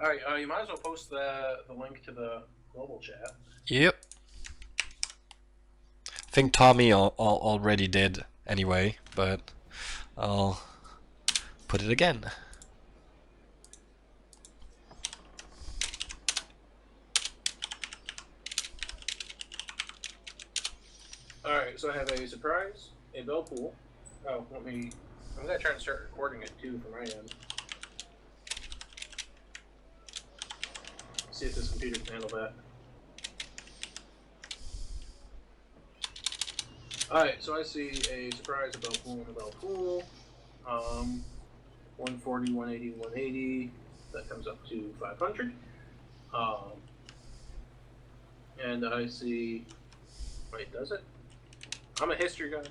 Alright, you might as well post the link to the global chat. Yep. I think Tommy already did anyway, but I'll put it again. Alright, so I have a surprise, a bell pool. Oh, I'm gonna try and start recording it too from my end. See if this computer can handle that. Alright, so I see a surprise, a bell pool, and a bell pool. 140, 180, 180. That comes up to 500. And I see. Wait, does it? I'm a history guy.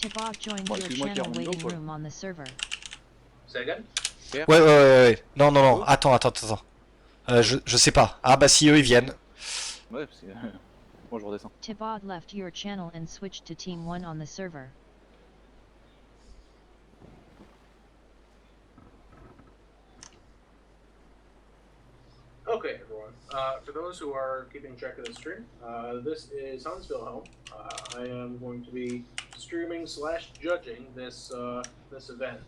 T.1 joined your channel waiting room on the server. Say again? Ouais. Non. Attends. Je sais pas. Ah bah si eux ils viennent. Ouais, parce que moi je redescends. T.1 left your channel and switched to Team 1 on the server. Okay, everyone. For those who are keeping track of the stream, this is Huntsville Home. I am going to be streaming / judging this this event.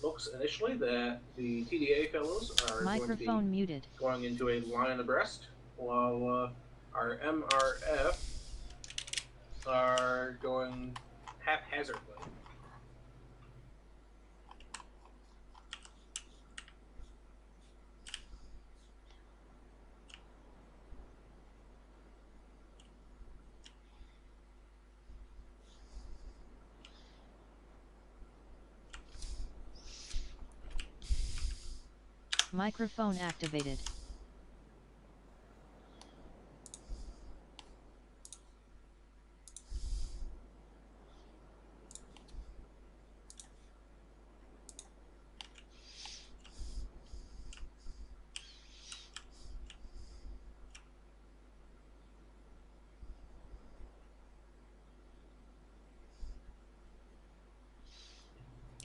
Looks initially that the TDA fellows are Microphone muted. going into a line abreast, while our MRF are going haphazardly. Microphone activated.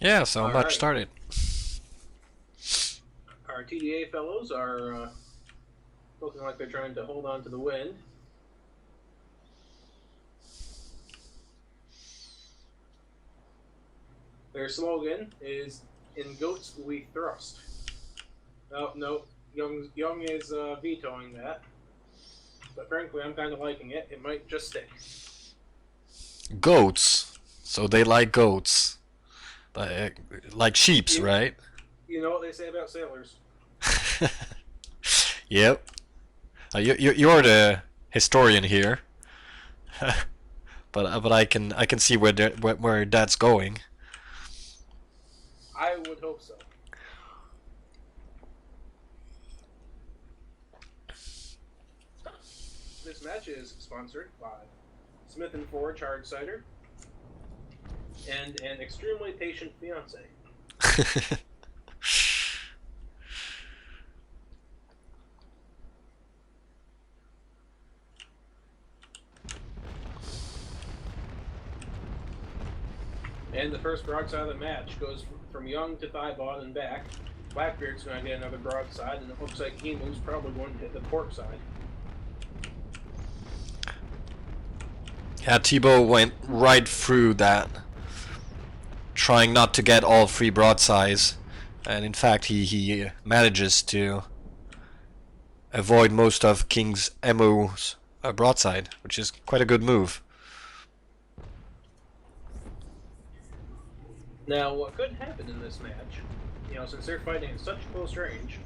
Yeah, so much started. Our TDA fellows are looking like they're trying to hold on to the wind. Their slogan is "In goats we thrust." No, Young is vetoing that. But frankly, I'm kind of liking it. It might just stick. Goats. So they like goats. Like sheeps, right? You know what they say about sailors. Yep. You're the historian here. but I can see where that's going. I would hope so. This match is sponsored by Smith & Forge Hard Cider and an extremely patient fiance. And the first broadside of the match goes from Young to Thibaud and back. Blackbeard's going to get another broadside, and it looks like Emu's probably going to hit the port side. Yeah, T.1 went right through that. trying not to get all 3 broadsides, and in fact he manages to avoid most of King's MO's broadside, which is quite a good move. Now, what could happen in this match, you know, since they're fighting at such close range,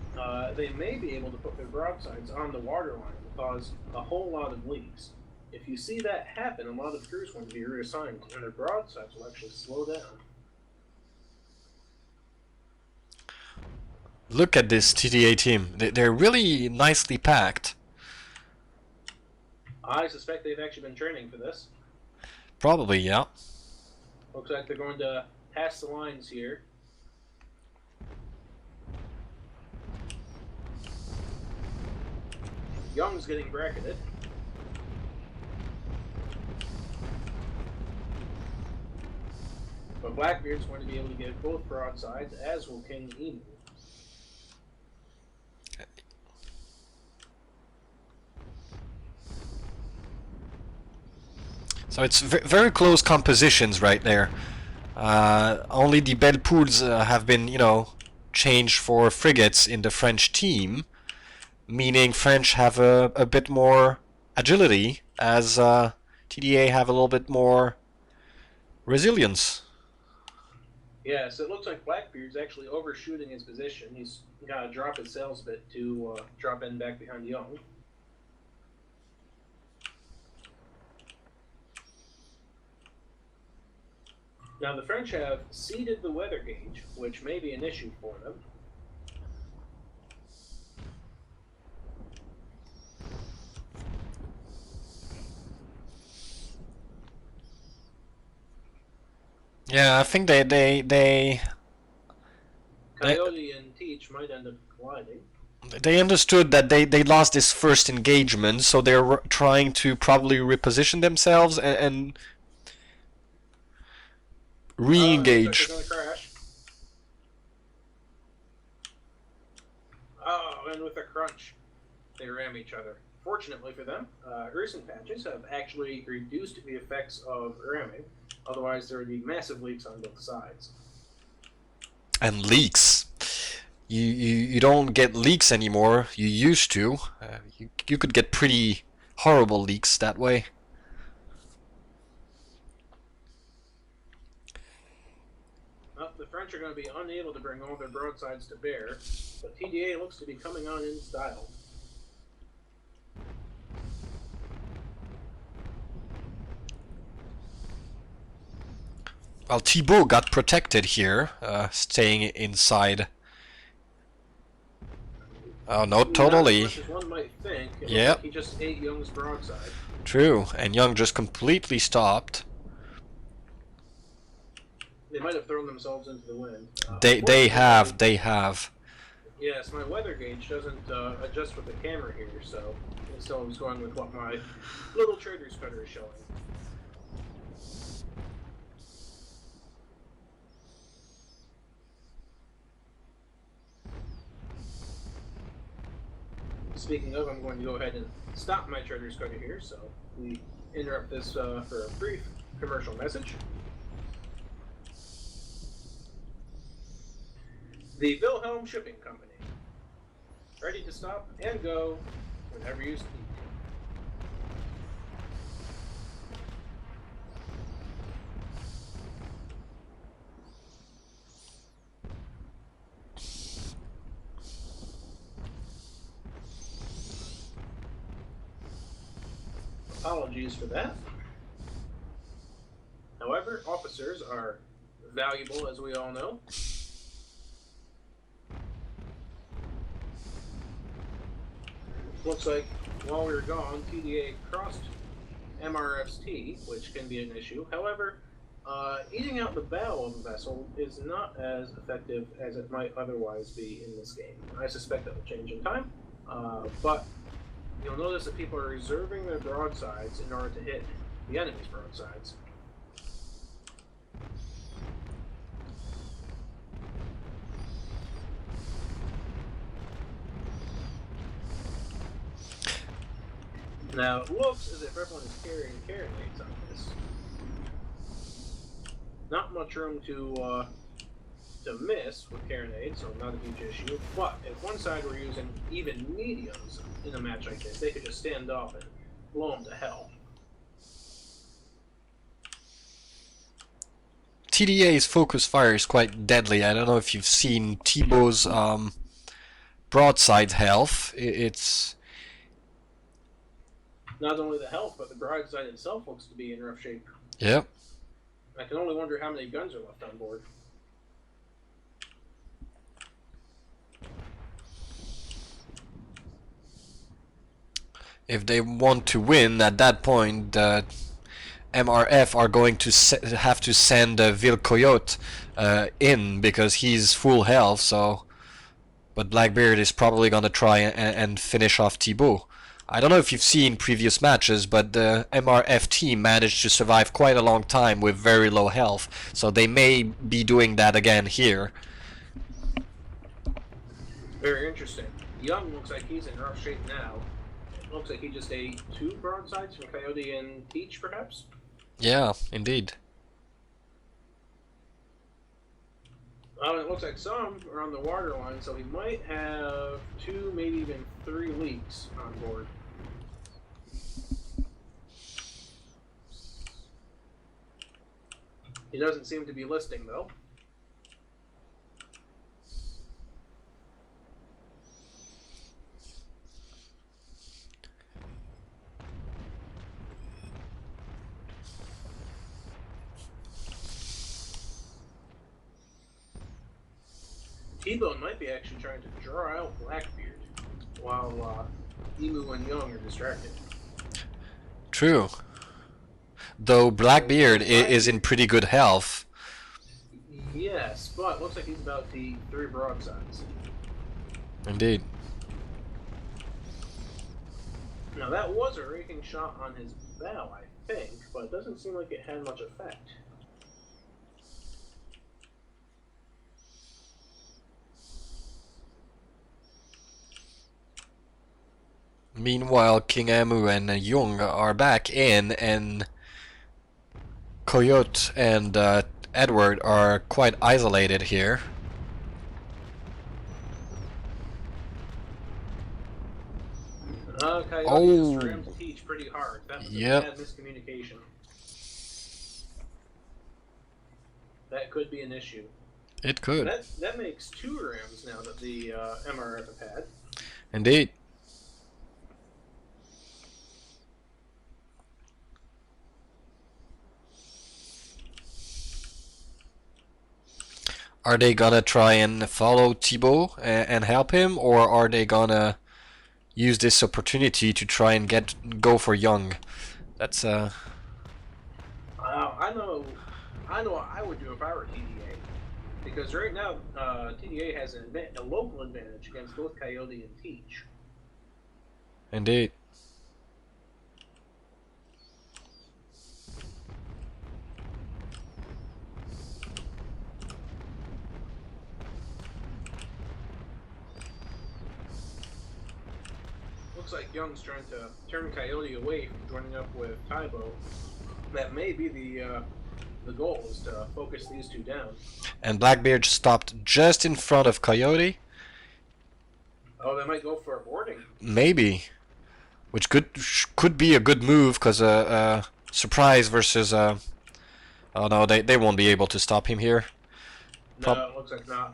they may be able to put their broadsides on the waterline and cause a whole lot of leaks. If you see that happen, a lot of crews want to be reassigned, and their broadsides will actually slow down. Look at this TDA team. They're really nicely packed. I suspect they've actually been training for this. Probably, yeah. Looks like they're going to pass the lines here. Young's getting bracketed. But Blackbeard's going to be able to get both broadsides, as will King Emu. So it's very close compositions right there. Only the Belle Poules have been, you know, changed for frigates in the French team, meaning French have a bit more agility, as TDA have a little bit more resilience. Yeah, so it looks like Blackbeard's actually overshooting his position. He's got to drop his sails a bit to drop in back behind Young. Now the French have seeded the weather gauge, which may be an issue for them. Yeah, I think they Coyote and Teach might end up colliding. they understood that they lost this first engagement, so they're trying to probably reposition themselves and re-engage. Looks like they're gonna crash. Oh, and with a crunch, they ram each other. Fortunately for them, recent patches have actually reduced the effects of ramming. Otherwise, there would be massive leaks on both sides. And leaks. You don't get leaks anymore. You used to. You could get pretty horrible leaks that way. Well, the French are going to be unable to bring all their broadsides to bear, but TDA looks to be coming on in style. Well, Thibault got protected here, staying inside. Oh, no, totally. Not as much as one might think. It looks Yep. like he just ate Young's broadside. True, and Young just completely stopped. They might have thrown themselves into the wind. They have. Yes, my weather gauge doesn't adjust with the camera here, so I was going with what my little trader's cutter is showing. Speaking of, I'm going to go ahead and stop my trader's cutter here, so we interrupt this for a brief commercial message. The Wilhelm Shipping Company. Ready to stop and go whenever you speak. Apologies for that. However, officers are valuable, as we all know. Looks like while we were gone, TDA crossed MRF's T, which can be an issue. However, eating out the bow of a vessel is not as effective as it might otherwise be in this game. I suspect that will change in time, but you'll notice that people are reserving their broadsides in order to hit the enemy's broadsides. Now, it looks as if everyone is carrying carry weights on this. Not much room to miss with carronade, so not a huge issue. But if one side were using even mediums in a match like this, they could just stand up and blow them to hell. TDA's focus fire is quite deadly. I don't know if you've seen Thibaut's broadside health. It's Not only the health, but the broadside itself looks to be in rough shape. yep. I can only wonder how many guns are left on board. If they want to win at that point, the MRF are going to have to send Vil Coyote in because he's full health. So, but Blackbeard is probably gonna try and finish off Thibaut. I don't know if you've seen previous matches, but the MRF team managed to survive quite a long time with very low health, so they may be doing that again here. Very interesting. Young looks like he's in rough shape now. It looks like he just ate 2 broadsides from Coyote and Peach, perhaps? Yeah, indeed. It looks like some are on the waterline, so he might have 2, maybe even 3 leaks on board. He doesn't seem to be listing, though. T.1 might be actually trying to draw out Blackbeard while Emu and Young are distracted. True. Though Blackbeard is in pretty good health. Yes, but looks like he's about the 3 broadsides. Indeed. Now that was a raking shot on his bow, I think, but it doesn't seem like it had much effect. Meanwhile, King Amu and Young are back in, and Coyote and Edward are quite isolated here. Coyote just rammed Teach pretty hard. That was a bad miscommunication. That could be an issue. It could. That makes 2 rams now that the MRF have had. Indeed. Are they gonna try and follow Thibaut and help him, or are they gonna use this opportunity to try and go for Young? That's I know what I would do if I were TDA, because right now TDA has a local advantage against both Coyote and Teach. Indeed. Looks like Young's trying to turn Coyote away from joining up with Tybo. That may be the goal, is to focus these 2 down. And Blackbeard stopped just in front of Coyote. Oh, they might go for a boarding. Maybe, which could be a good move, because surprise versus oh no, they won't be able to stop him here. No, it looks like not.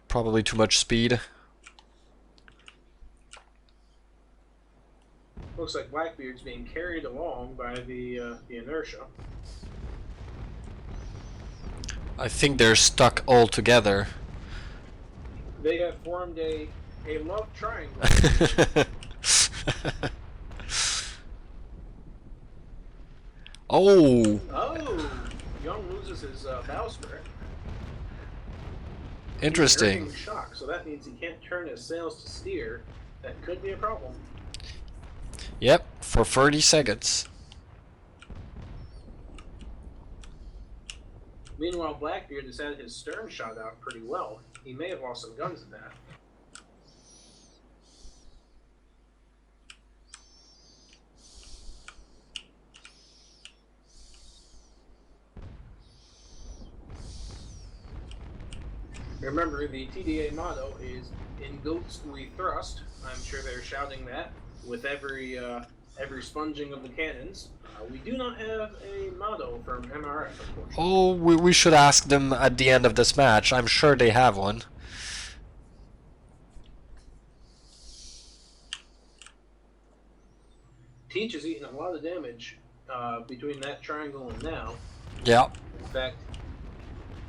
Probably too much speed. Looks like Blackbeard's being carried along by the inertia. I think they're stuck all together. They have formed a love triangle. Oh! Oh! Young loses his bowsprit. Interesting. He's shock, so that means he can't turn his sails to steer. That could be a problem. Yep, for 30 seconds. Meanwhile, Blackbeard has had his stern shot out pretty well. He may have lost some guns in that. Remember, the TDA motto is "In goats we thrust." I'm sure they're shouting that with every sponging of the cannons. We do not have a motto from MRF, unfortunately. Oh, we should ask them at the end of this match. I'm sure they have one. Teach is eating a lot of damage between that triangle and now. Yeah. In fact,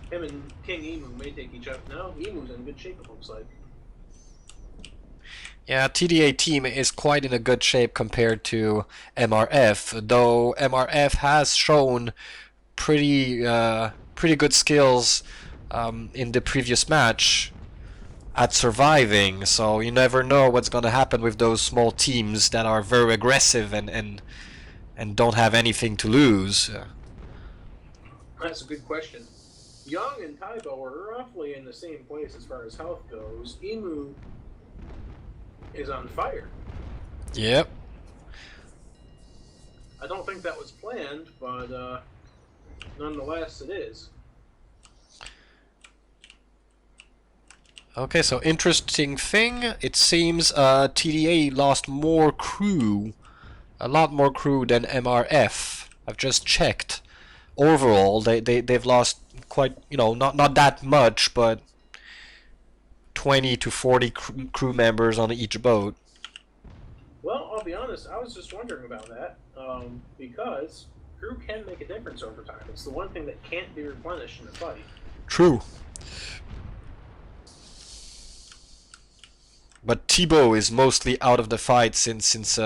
him and King Emu may take each other. No, Emu's in good shape, it looks like. Yeah, TDA team is quite in a good shape compared to MRF, though MRF has shown pretty good skills in the previous match at surviving, so you never know what's gonna happen with those small teams that are very aggressive and don't have anything to lose. That's a good question. Young and Taibo are roughly in the same place as far as health goes. Emu is on fire. Yep. I don't think that was planned, but nonetheless, it is. Okay, so interesting thing, it seems TDA lost more crew, a lot more crew than MRF. I've just checked. Overall, they've lost quite, you know, not that much, but 20 to 40 crew members on each boat. Well, I'll be honest, I was just wondering about that, because crew can make a difference over time. It's the one thing that can't be replenished in a fight. True. But Thibaut is mostly out of the fight since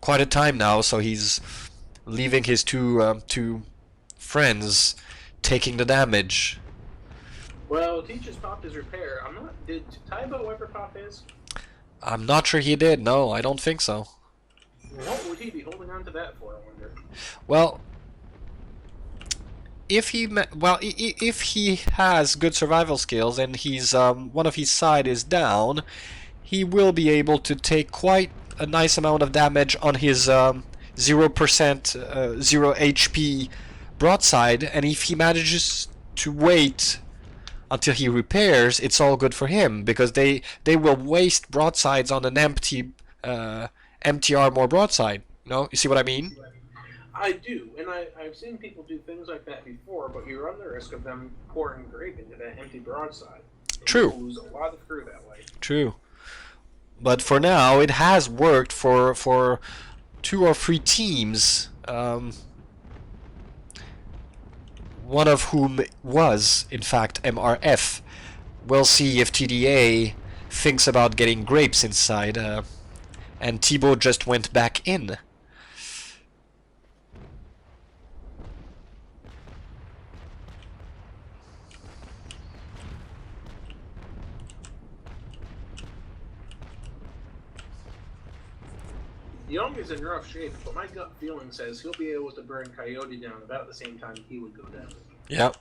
quite a time now, so he's leaving his two friends taking the damage. Well, Teach has popped his repair. Did Taibo ever pop his? I'm not sure he did. No, I don't think so. What would he be holding on to that for, I wonder? Well, if he has good survival skills and he's one of his side is down, he will be able to take quite a nice amount of damage on his 0% 0 HP broadside, and if he manages to wait until he repairs, it's all good for him, because they will waste broadsides on an empty armor broadside. You see what I mean? I do, and I've seen people do things like that before, but you run the risk of them pouring grape into that empty broadside. True. You lose a lot of crew that way. True. But for now, it has worked for 2 or 3 teams. One of whom was, in fact, MRF. We'll see if TDA thinks about getting grapes inside. And Thibaut just went back in. Young is in rough shape, but my gut feeling says he'll be able to burn Coyote down about the same time he would go down. Yep.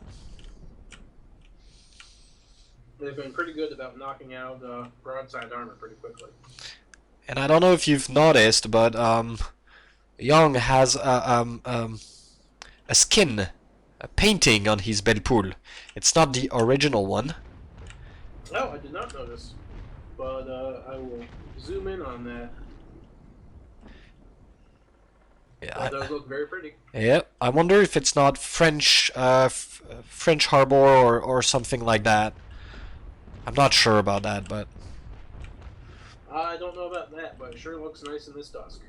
They've been pretty good about knocking out broadside armor pretty quickly. And I don't know if you've noticed, but Young has a skin, a painting on his Belpool. It's not the original one. Oh, I did not notice, but I will zoom in on that. Yeah, That does look very pretty. Yep. I wonder if it's not French French Harbor or something like that. I'm not sure about that, but I don't know about that, but it sure looks nice in this dusk.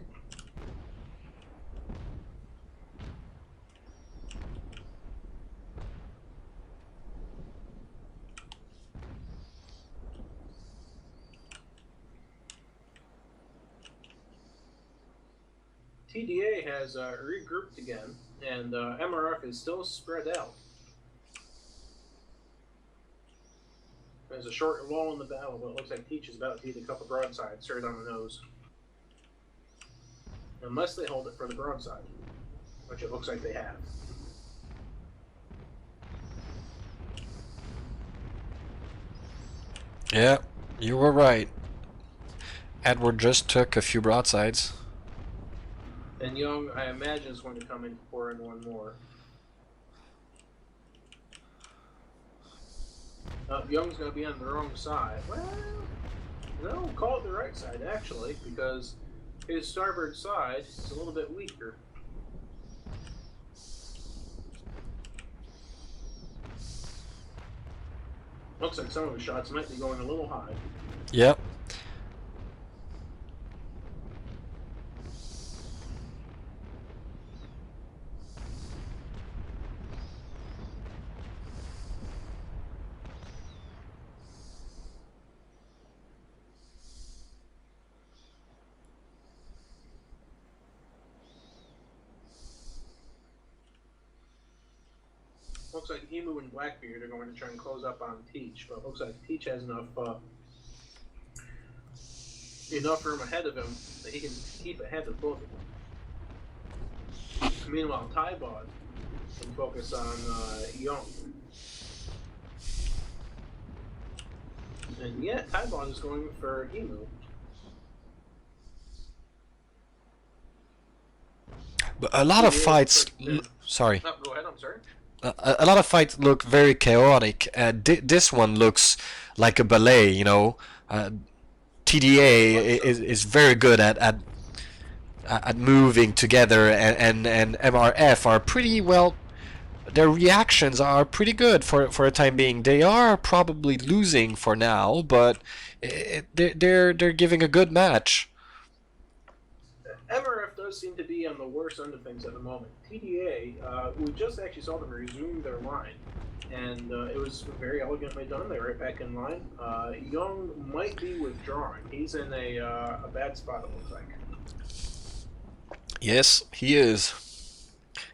TDA has regrouped again, and MRF is still spread out. There's a short lull in the battle, but it looks like Teach is about to eat a couple broadsides straight on the nose. Unless they hold it for the broadside, which it looks like they have. yeah, you were right. Edward just took a few broadsides. And Young, I imagine, is going to come in to pour in one more. Young's going to be on the wrong side. Well, no, call it the right side, actually, because his starboard side is a little bit weaker. Looks like some of his shots might be going a little high. Yep. Looks like Emu and Blackbeard are going to try and close up on Teach, but looks like Teach has enough room ahead of him that he can keep ahead of both of them. Meanwhile, Tybod can focus on Young. And yet, Tybod is going for Emu. But a lot of TDA fights. looks like Sorry. No, go ahead, I'm sorry. A lot of fights look very chaotic. This one looks like a ballet, you know. TDA is very good at moving together, and MRF are pretty well. Their reactions are pretty good for a time being. They are probably losing for now, but they're giving a good match. MRF does seem to be on the worst end of things at the moment. TDA, we just actually saw them resume their line, and it was very elegantly done. They're right back in line. Young might be withdrawing. He's in a bad spot, it looks like. Yes, he is.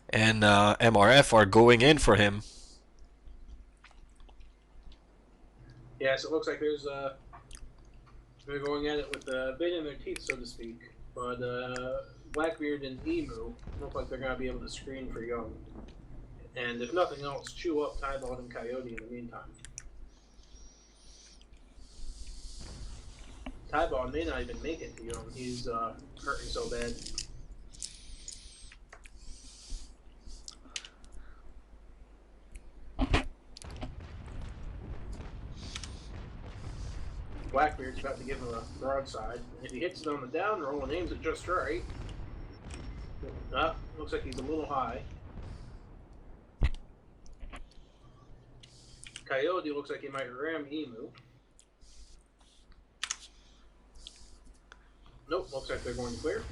And MRF are going in for him. Yes, it looks like they're going at it with a bit in their teeth, so to speak. But Blackbeard and Emu look like they're going to be able to screen for Young. And if nothing else, chew up Tybalt and Coyote in the meantime. Tybalt may not even make it to Young. He's hurting so bad. Blackbeard's about to give him a broadside. If he hits it on the down roll and aims it just right, looks like he's a little high. Coyote looks like he might ram Emu. Nope, looks like they're going clear.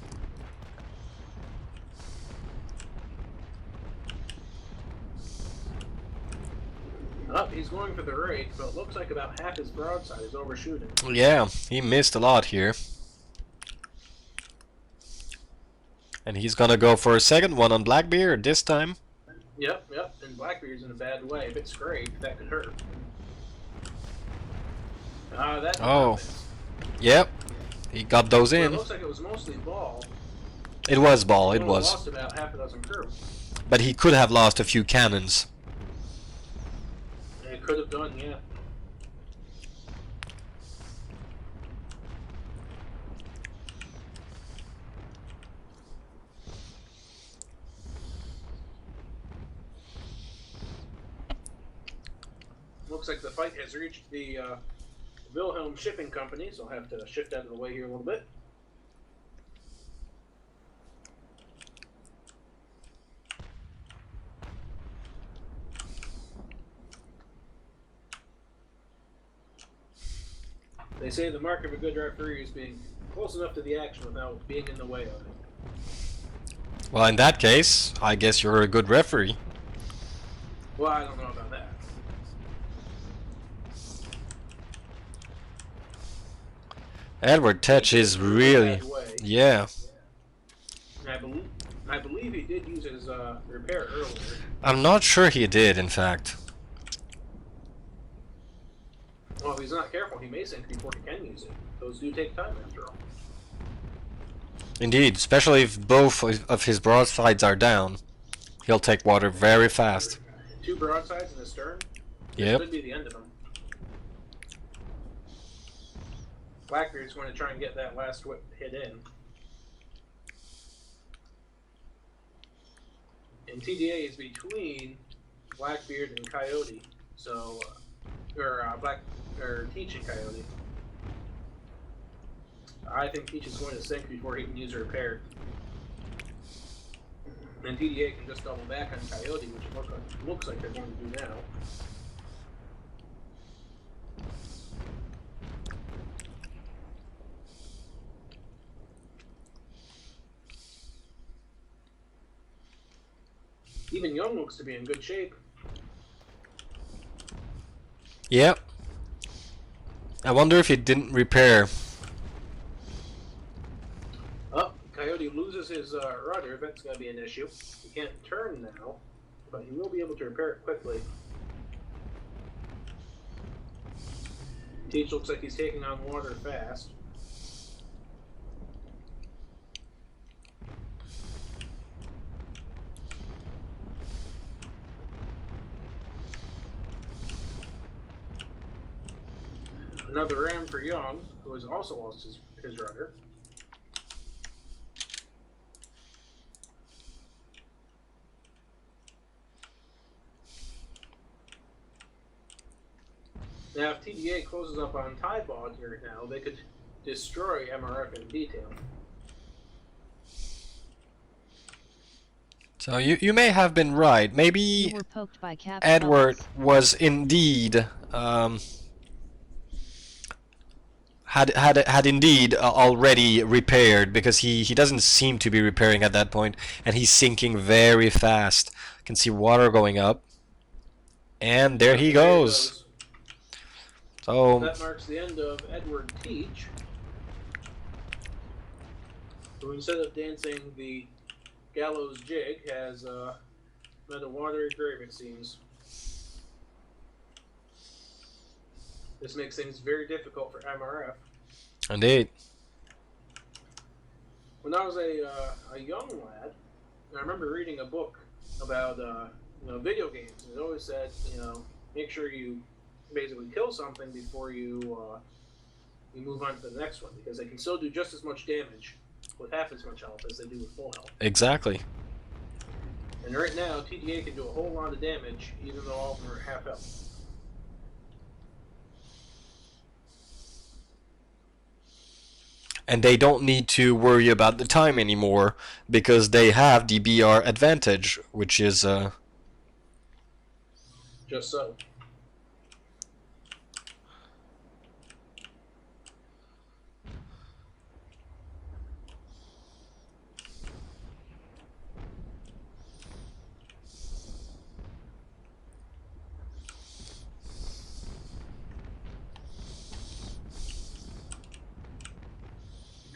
He's going for the rake, but it looks like about half his broadside is overshooting. Yeah, he missed a lot here. And he's gonna go for a second one on Blackbeard this time. Yep, and Blackbeard's in a bad way. If it's scraped, that could hurt. That happens. Yep, he got those Well, in. it looks like it was mostly ball. It was ball, it He was. lost about half a dozen crew. But he could have lost a few cannons. It could have done, yeah. Looks like the fight has reached the Wilhelm Shipping Company, so I'll have to shift out of the way here a little bit. They say the mark of a good referee is being close enough to the action without being in the way of it. Well, in that case, I guess you're a good referee. Well, I don't know about that. Edward Tetch is really... Bad way. Yeah. I believe he did use his repair earlier. I'm not sure he did, in fact. Well, if he's not careful, he may sink before he can use it. Those do take time, after all. Indeed, especially if both of his broadsides are down. He'll take water very fast. 2 broadsides and a stern? Yep. This could be the end of him. Blackbeard's going to try and get that last whip hit in. And TDA is between Blackbeard and Coyote, so or Teach and Coyote. I think Teach is going to sink before he can use a repair. And TDA can just double back on Coyote, which it looks like they're going to do now. Even Young looks to be in good shape. Yep. I wonder if he didn't repair. Oh, Coyote loses his rudder. That's going to be an issue. He can't turn now, but he will be able to repair it quickly. Teach looks like he's taking on water fast. Another ram for Young, who has also lost his rudder. Now, if TDA closes up on T.1 here now, they could destroy MRF in detail. So you may have been right. You Maybe were poked by Cap's Edward bubbles. was indeed had indeed already repaired, because he doesn't seem to be repairing at that point, and he's sinking very fast. Can see water going up, and there he goes. So that marks the end of Edward Teach, who instead of dancing the gallows jig has met a watery grave, it seems. This makes things very difficult for MRF. indeed. When I was a young lad, I remember reading a book about video games. It always said, make sure you basically kill something before you move on to the next one, because they can still do just as much damage with half as much health as they do with full health. Exactly. And right now, TDA can do a whole lot of damage, even though all of them are half health. And they don't need to worry about the time anymore, because they have the BR advantage, which is Just so.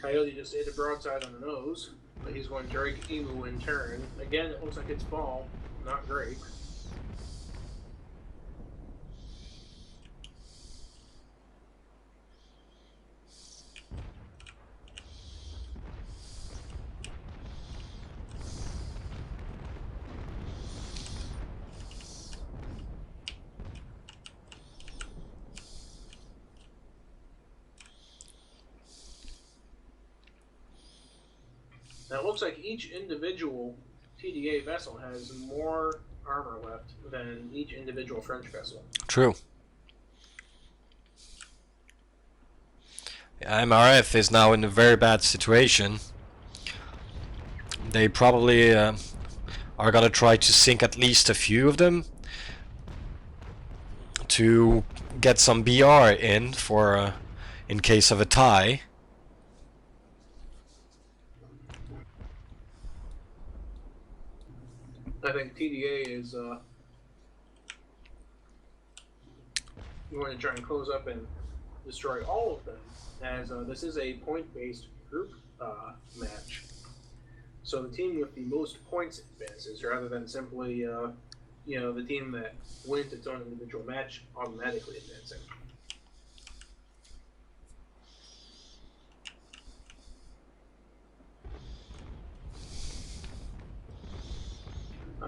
Coyote just ate a broadside on the nose, but he's going to Drake Emu in turn. Again, it looks like it's ball, not Drake. Now it looks like each individual TDA vessel has more armor left than each individual French vessel. true. MRF is now in a very bad situation. They probably are gonna try to sink at least a few of them to get some BR in for in case of a tie. I think TDA is going to try and close up and destroy all of them, as this is a point-based group match. So the team with the most points advances, rather than simply the team that wins its own individual match automatically advancing.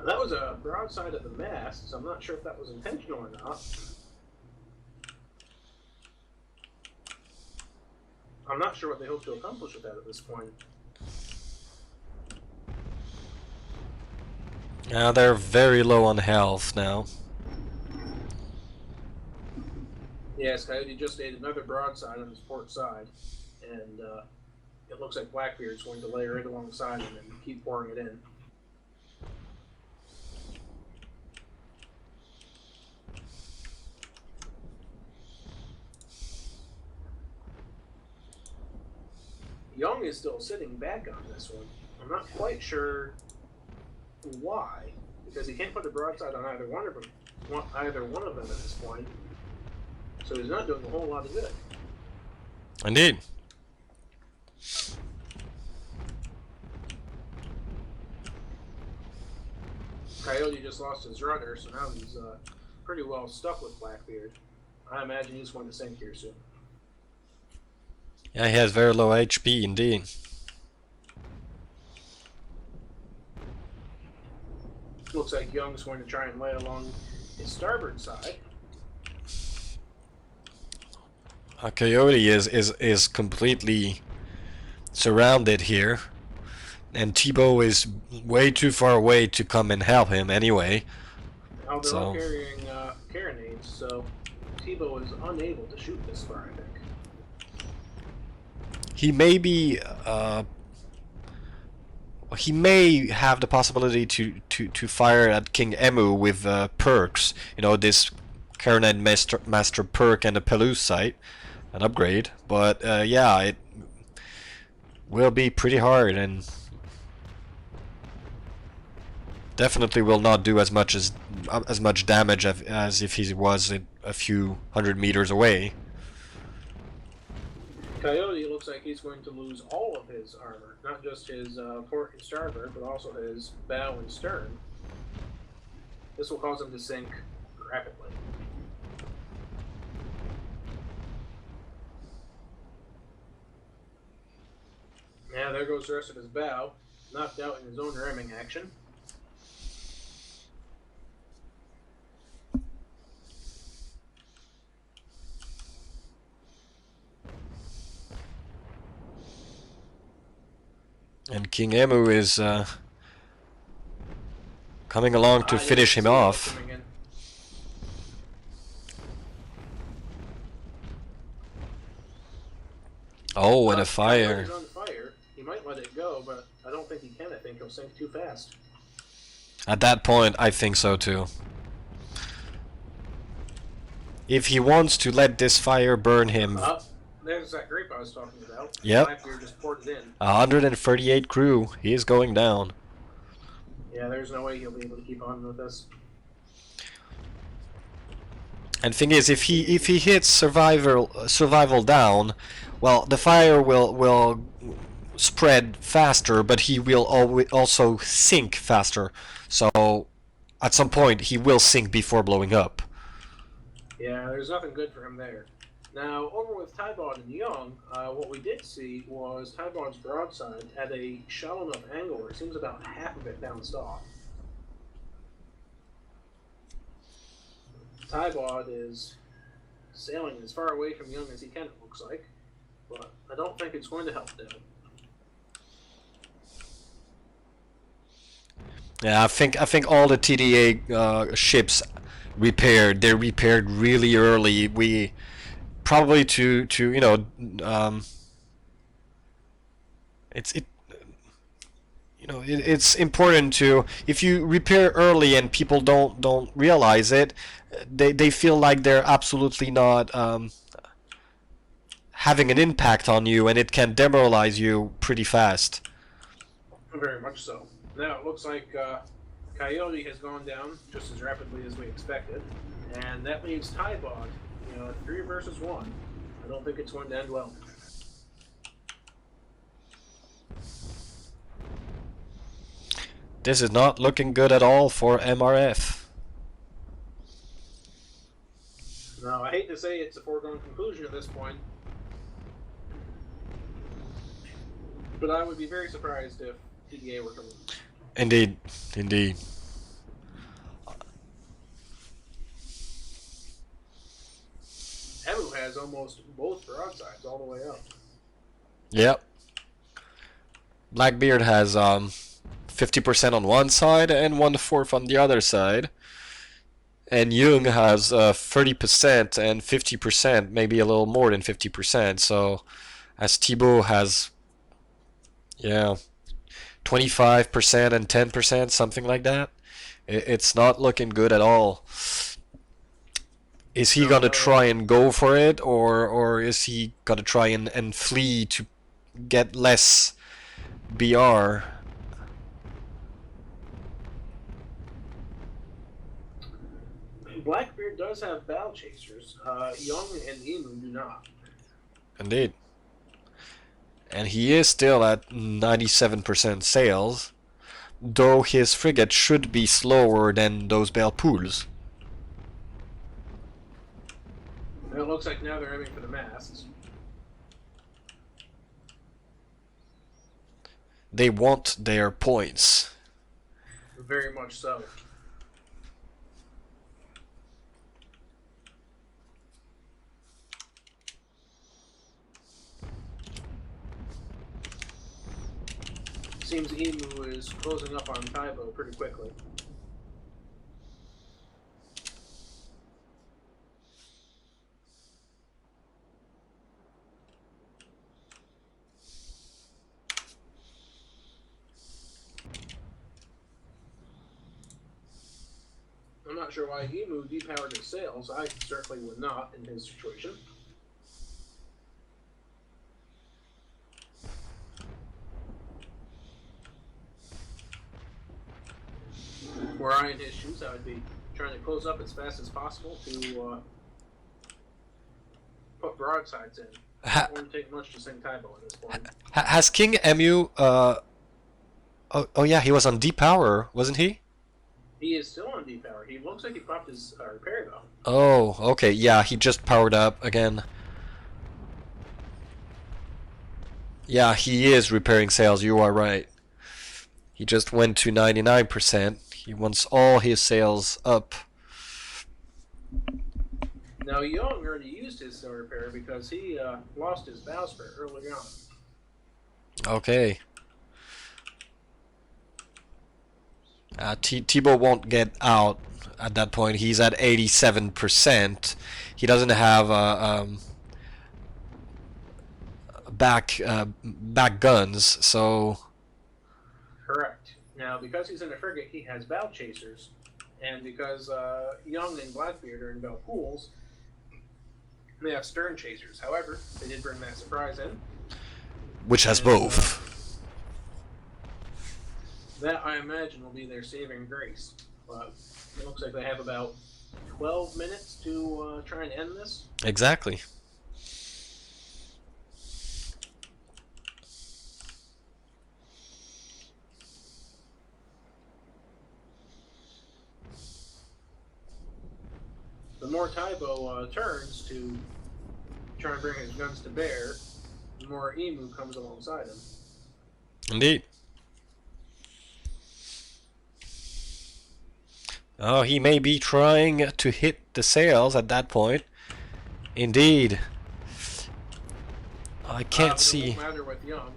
That was a broadside of the mast, so I'm not sure if that was intentional or not. I'm not sure what they hope to accomplish with that at this point. They're very low on health now. Yes, Coyote just ate another broadside on his port side, and it looks like Blackbeard's going to layer it alongside him and keep pouring it in. Young is still sitting back on this one. I'm not quite sure why, because he can't put a broadside on either one of them at this point. So he's not doing a whole lot of good. Indeed. Coyote just lost his rudder, so now he's pretty well stuck with Blackbeard. I imagine he's going to sink here soon. Yeah, he has very low HP indeed. Looks like Young's going to try and lay along his starboard side. Coyote is completely surrounded here, and T.Bo is way too far away to come and help him anyway. Now they're all carrying carronades, so T.Bo is unable to shoot this far, I think. He may be he may have the possibility to fire at King Emu with perks, you know, this Carronade Master perk and a Peluse sight, an upgrade. But yeah, it will be pretty hard and definitely will not do as much damage as if he was a few hundred meters away. Coyote looks like he's going to lose all of his armor, not just his port and starboard, but also his bow and stern. This will cause him to sink rapidly. Yeah, there goes the rest of his bow, knocked out in his own ramming action. And King Emu is coming along to finish him off. Oh, and a fire. He's on fire. He might let it go, but I don't think he can. I think he'll sink too fast. At that point, I think so too. If he wants to let this fire burn him. There's that grape I was talking about. Yep. Blackbeard just poured it in. 138 crew. He is going down. Yeah, there's no way he'll be able to keep on with this. And thing is, if he hits survival down, well, the fire will spread faster, but he will also sink faster. So at some point he will sink before blowing up. Yeah, there's nothing good for him there. Now, over with Tybod and Young, what we did see was Tybod's broadside at a shallow enough angle where it seems about half of it bounced off. Tybod is sailing as far away from Young as he can, it looks like, but I don't think it's going to help them. Yeah, I think all the TDA ships repaired. They're repaired really early. We probably to you know it's important to, if you repair early and people don't realize it, they feel like they're absolutely not having an impact on you, and it can demoralize you pretty fast. Very much so. Now it looks like Coyote has gone down just as rapidly as we expected, and that leaves Tybod, 3 versus 1. I don't think it's going to end well. This is not looking good at all for MRF. Now, I hate to say it's a foregone conclusion at this point, but I would be very surprised if TDA were to lose. Indeed, indeed. Emu has almost both broadsides all the way up. Yep. Blackbeard has 50% on one side and 1/4 on the other side. And Jung has 30% and 50%, maybe a little more than 50%. So as Thibaut has, yeah, 25% and 10%, something like that. It's not looking good at all. Is he No, gonna not at all. try and go for it, or is he gonna try and flee to get less BR? Blackbeard does have bow chasers. Young and Emu do not. Indeed. And he is still at 97% sales, though his frigate should be slower than those Belle Poules. And it looks like now they're aiming for the masts. They want their points. Very much so. Seems Emu is closing up on Taibo pretty quickly. I'm not sure why Emu depowered his sails. I certainly would not in his situation. Were I in his shoes, I would be trying to close up as fast as possible to put broadsides in. It wouldn't take much to sink Taibo at this point. Has King Emu? Oh yeah, he was on depower, wasn't he? He is still on depower. He looks like he popped his repair though. Oh, okay, yeah, he just powered up again. Yeah, he is repairing sails, you are right. He just went to 99%. He wants all his sails up. Now Young already used his sail repair because he lost his bowsprit early on. Okay. Thibaut won't get out at that point. He's at 87%. He doesn't have back guns, so. Correct. Now, because he's in a frigate, he has bow chasers, and because Young and Blackbeard are in bow pools, they have stern chasers. However, they did bring that surprise in. Which has both. That, I imagine, will be their saving grace. But it looks like they have about 12 minutes to try and end this. Exactly. The more Taibo turns to try and bring his guns to bear, the more Emu comes alongside him. Indeed. Oh, he may be trying to hit the sails at that point. Indeed. I can't see. It won't matter with Young.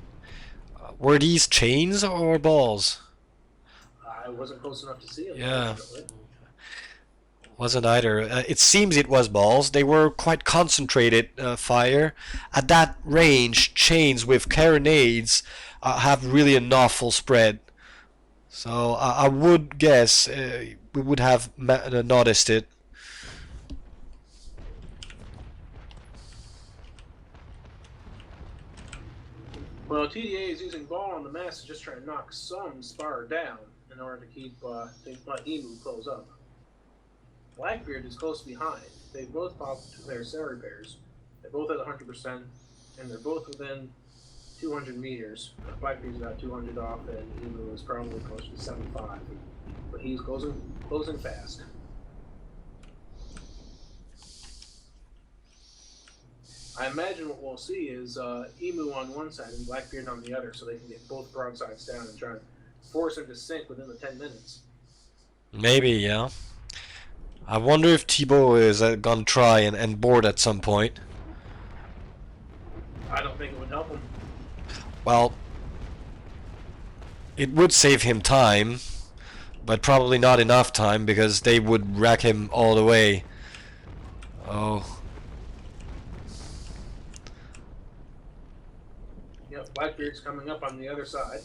Were these chains or balls? I wasn't close enough to see him. Yeah. Wasn't either. It seems it was balls. They were quite concentrated fire. At that range, chains with carronades have really an awful spread. So I would guess we would have noticed it. Well, TDA is using ball on the mast to just try to knock some spar down in order to keep let Emu close up. Blackbeard is close behind. They both popped their sail repairs. They're both at 100%, and they're both within 200 meters. Blackbeard's about 200 off, and Emu is probably closer to 75. But he's closing fast. I imagine what we'll see is Emu on one side and Blackbeard on the other, so they can get both broadsides down and try and force him to sink within the 10 minutes. Maybe, yeah. I wonder if Thibaut is gonna try and board at some point. I don't think it would help him. Well, it would save him time, but probably not enough time because they would wreck him all the way. Oh. Yep, Blackbeard's coming up on the other side.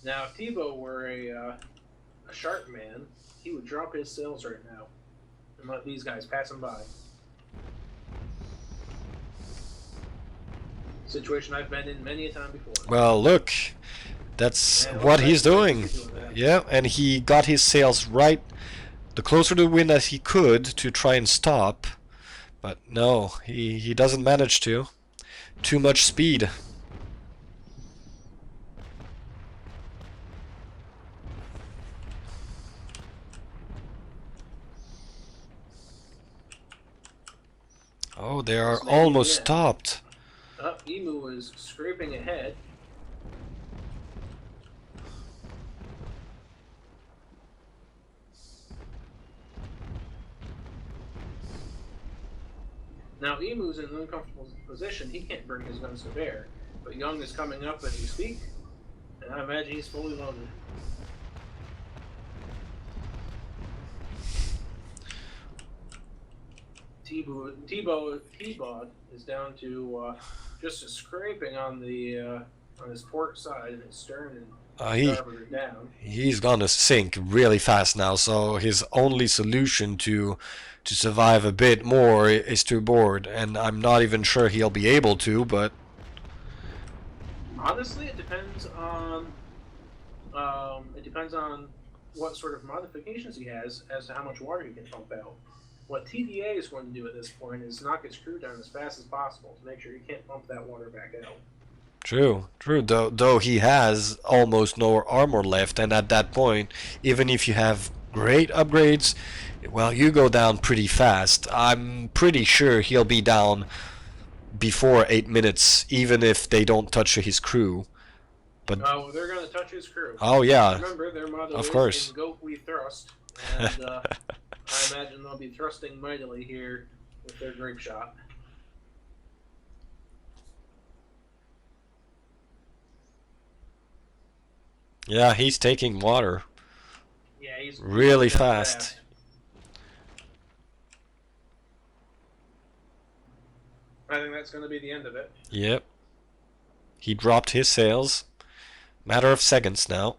Now, if Tebow were a sharp man, he would drop his sails right now and let these guys pass him by. Situation I've been in many a time before. Well, look, that's And what he's doing. that. Yeah, and he got his sails right, the closer to the wind as he could to try and stop. But no, he doesn't manage to. Too much speed. Oh, they are Snaking almost in. stopped. Emu is scraping ahead. Now, Emu's in an uncomfortable position. He can't bring his guns to bear. But Young is coming up as we speak, and I imagine he's fully loaded. T-Bod is down to just a scraping on the on his port side and his stern and starboard down. He's gonna sink really fast now, so his only solution to survive a bit more is to board, and I'm not even sure he'll be able to, but honestly, it depends on what sort of modifications he has as to how much water he can pump out. What TDA is going to do at this point is knock his crew down as fast as possible to make sure he can't pump that water back out. True. Though he has almost no armor left, and at that point, even if you have great upgrades, well, you go down pretty fast. I'm pretty sure he'll be down before 8 minutes, even if they don't touch his crew. But oh, they're going to touch his crew. Oh yeah. Remember, their motto of is course. "In goat we thrust," and I imagine they'll be thrusting mightily here with their grape shot. Yeah, he's taking water. Yeah, he's really fast. I think that's going to be the end of it. Yep. He dropped his sails. Matter of seconds now.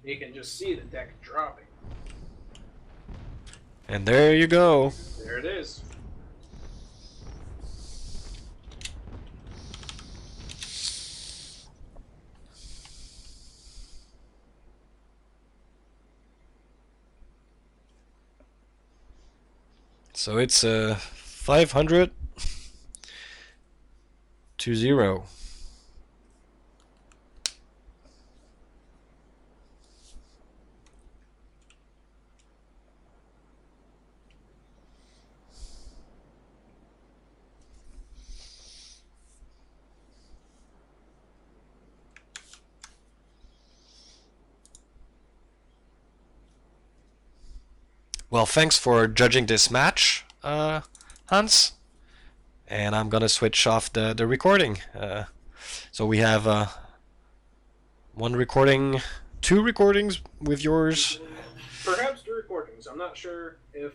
You can just see the deck dropping. And there you go. There it is. So it's 500 to 0. Well, thanks for judging this match, Hans. And I'm gonna switch off the recording. So we have one recording, 2 recordings with yours. Perhaps 2 recordings. I'm not sure if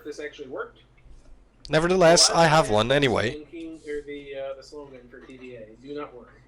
this actually worked. Nevertheless, I have one anyway. The slogan for TDA: "Do not worry."